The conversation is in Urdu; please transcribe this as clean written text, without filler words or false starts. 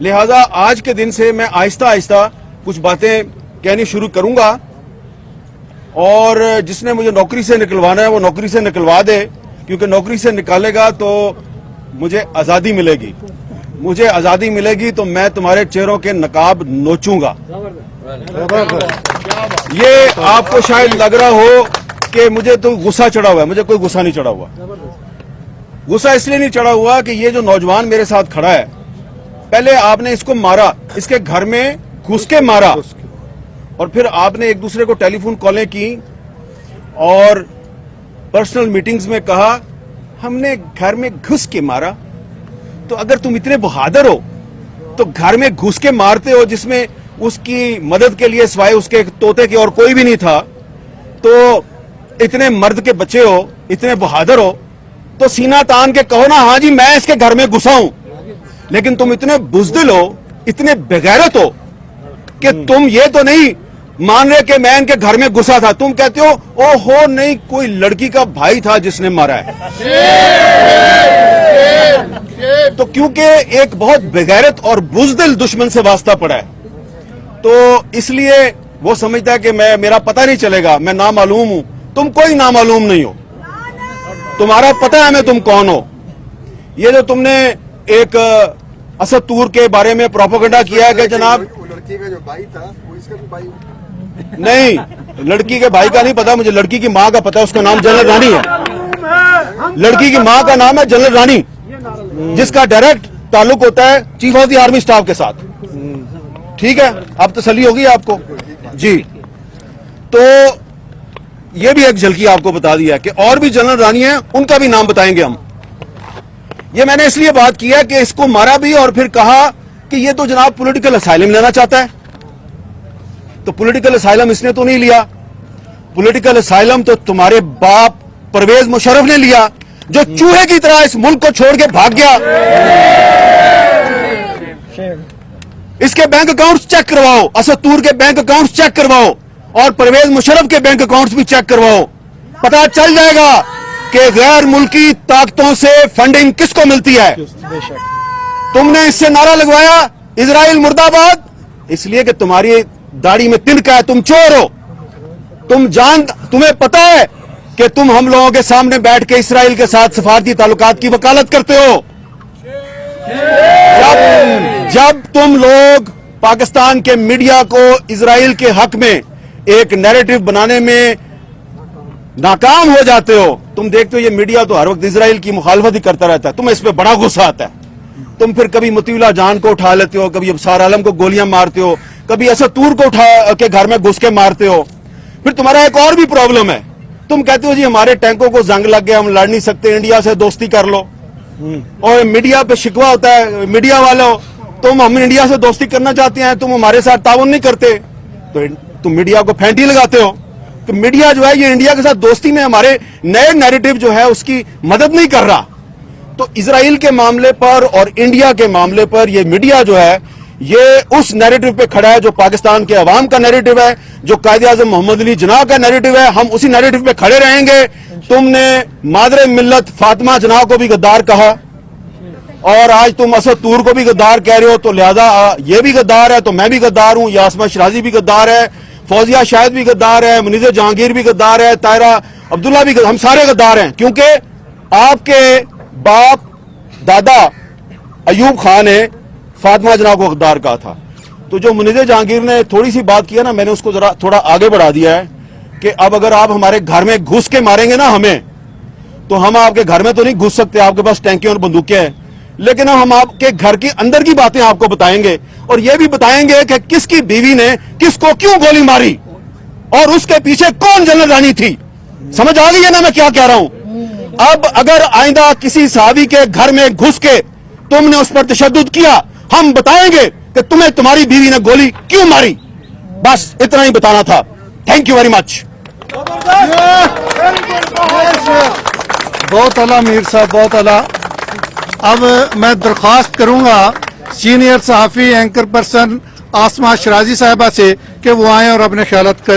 لہذا آج کے دن سے میں آہستہ آہستہ کچھ باتیں کہنی شروع کروں گا، اور جس نے مجھے نوکری سے نکلوانا ہے وہ نوکری سے نکلوا دے، کیونکہ نوکری سے نکالے گا تو مجھے آزادی ملے گی، مجھے آزادی ملے گی تو میں تمہارے چہروں کے نقاب نوچوں گا۔ یہ آپ کو شاید لگ رہا ہو کہ مجھے تو غصہ چڑھا ہوا ہے، مجھے کوئی غصہ نہیں چڑھا ہوا۔ غصہ اس لیے نہیں چڑھا ہوا کہ یہ جو نوجوان میرے ساتھ کھڑا ہے، پہلے آپ نے اس کو مارا، اس کے گھر میں گھس کے مارا، اور پھر آپ نے ایک دوسرے کو ٹیلی فون کالیں کی اور پرسنل میٹنگز میں کہا ہم نے گھر میں گھس کے مارا۔ تو اگر تم اتنے بہادر ہو تو گھر میں گھس کے مارتے ہو جس میں اس کی مدد کے لیے سوائے اس کے طوطے کے اور کوئی بھی نہیں تھا، تو اتنے مرد کے بچے ہو، اتنے بہادر ہو، تو سینہ تان کے کہو نا ہاں جی میں اس کے گھر میں گھسا ہوں۔ لیکن تم اتنے بزدل ہو، اتنے بغیرت ہو کہ تم یہ تو نہیں مان رہے کہ میں ان کے گھر میں گھسا تھا، تم کہتے ہو او ہو نہیں کوئی لڑکی کا بھائی تھا جس نے مارا ہے۔ تو کیونکہ ایک بہت بغیرت اور بزدل دشمن سے واسطہ پڑا ہے، تو اس لیے وہ سمجھتا ہے کہ میرا پتہ نہیں چلے گا، میں نامعلوم ہوں۔ تم کوئی نامعلوم نہیں ہو، تمہارا پتہ ہے ہمیں تم کون ہو۔ یہ جو تم نے ایک اسد طور کے بارے میں پروپیگنڈا کیا ہے کہ جناب لڑکی کا جو بھائی تھا وہ اس کا بھی بھائی، نہیں، لڑکی کے بھائی کا نہیں پتا مجھے، لڑکی کی ماں کا پتا ہے، اس کا نام جنرل رانی ہے۔ لڑکی کی ماں کا نام ہے جنرل رانی، جس کا ڈائریکٹ تعلق ہوتا ہے chief of the army staff کے ساتھ۔ ٹھیک ہے، اب تسلی ہوگی آپ کو جی۔ تو یہ بھی ایک جھلکی آپ کو بتا دیا کہ اور بھی جنرل رانی ہیں، ان کا بھی نام بتائیں گے ہم۔ یہ میں نے اس لیے بات کیا کہ اس کو مارا بھی اور پھر کہا کہ یہ تو جناب پولیٹیکل اسائلم لینا چاہتا ہے۔ تو پولیٹیکل اسائلم اس نے تو نہیں لیا، پولیٹیکل اسائلم تو تمہارے باپ پرویز مشرف نے لیا، جو چوہے کی طرح اس ملک کو چھوڑ کے بھاگ گیا۔ اس کے بینک اکاؤنٹس چیک کرواؤ، اسد طور کے بینک اکاؤنٹس چیک کرواؤ، اور پرویز مشرف کے بینک اکاؤنٹس بھی چیک کرواؤ، پتہ چل جائے گا کہ غیر ملکی طاقتوں سے فنڈنگ کس کو ملتی ہے۔ تم نے اس سے نعرہ لگوایا اسرائیل مردہ آباد، اس لیے کہ تمہاری داڑھی میں تنکا ہے، تم چور ہو۔ تمہیں پتا ہے کہ تم ہم لوگوں کے سامنے بیٹھ کے اسرائیل کے ساتھ سفارتی تعلقات کی وکالت کرتے ہو۔ جب تم لوگ پاکستان کے میڈیا کو اسرائیل کے حق میں ایک نیریٹو بنانے میں ناکام ہو جاتے ہو، تم دیکھتے ہو یہ میڈیا تو ہر وقت اسرائیل کی مخالفت ہی کرتا رہتا ہے، تمہیں اس پہ بڑا غصہ آتا ہے۔ تم پھر کبھی مطیع جان کو اٹھا لیتے ہو، کبھی ابصار عالم کو گولیاں مارتے ہو، کبھی اسد طور کو اٹھا کے گھر میں گھس کے مارتے ہو۔ پھر تمہارا ایک اور بھی پرابلم ہے، تم کہتے ہو جی ہمارے ٹینکوں کو زنگ لگ گیا، ہم لڑ نہیں سکتے، انڈیا سے دوستی کر لو۔ اور میڈیا پہ شکوہ ہوتا ہے میڈیا والوں، تم ہم انڈیا سے دوستی کرنا چاہتے ہیں، تم ہمارے ساتھ تعاون نہیں کرتے، تو تم میڈیا کو پھینٹی لگاتے ہو کہ میڈیا جو ہے یہ انڈیا کے ساتھ دوستی میں ہمارے نئے نیریٹو جو ہے اس کی مدد نہیں کر رہا۔ تو اسرائیل کے معاملے پر اور انڈیا کے معاملے پر یہ میڈیا جو ہے یہ اس نیریٹو پہ کھڑا ہے جو پاکستان کے عوام کا نیریٹو ہے، جو قائد اعظم محمد علی جناح کا نیریٹو ہے، ہم اسی نیریٹو پہ کھڑے رہیں گے۔ تم نے مادر ملت فاطمہ جناح کو بھی غدار کہا، اور آج تم اسد طور کو بھی غدار کہہ رہے ہو، تو لہذا یہ بھی غدار ہے تو میں بھی غدار ہوں، یاسمہ شرازی بھی غدار ہے، فوزیہ شاہد بھی غدار ہے، منیزہ جہانگیر بھی غدار ہے، طاہرہ عبداللہ بھی غدار، ہم سارے غدار ہیں، کیونکہ آپ کے باپ دادا ایوب خان نے فاطمہ جناح کو غدار کہا تھا۔ تو جو منیزہ جہانگیر نے تھوڑی سی بات کیا نا، میں نے اس کو ذرا تھوڑا آگے بڑھا دیا ہے کہ اب اگر آپ ہمارے گھر میں گھس کے ماریں گے نا ہمیں، تو ہم آپ کے گھر میں تو نہیں گھس سکتے، آپ کے پاس ٹینکیں اور بندوقیں ہیں، لیکن ہم آپ کے گھر کی اندر کی باتیں آپ کو بتائیں گے، اور یہ بھی بتائیں گے کہ کس کی بیوی نے کس کو کیوں گولی ماری اور اس کے پیچھے کون جنرل رانی تھی۔ سمجھ آ گئی ہے نا میں کیا کہہ رہا ہوں؟ اب اگر آئندہ کسی صحابی کے گھر میں گھس کے تم نے اس پر تشدد کیا، ہم بتائیں گے کہ تمہیں تمہاری بیوی نے گولی کیوں ماری۔ بس اتنا ہی بتانا تھا۔ Thank you very much. بہت اعلیٰ میر صاحب، بہت اعلیٰ۔ اب میں درخواست کروں گا سینئر صحافی اینکر پرسن آسمہ شرازی صاحبہ سے کہ وہ آئیں اور اپنے خیالات کا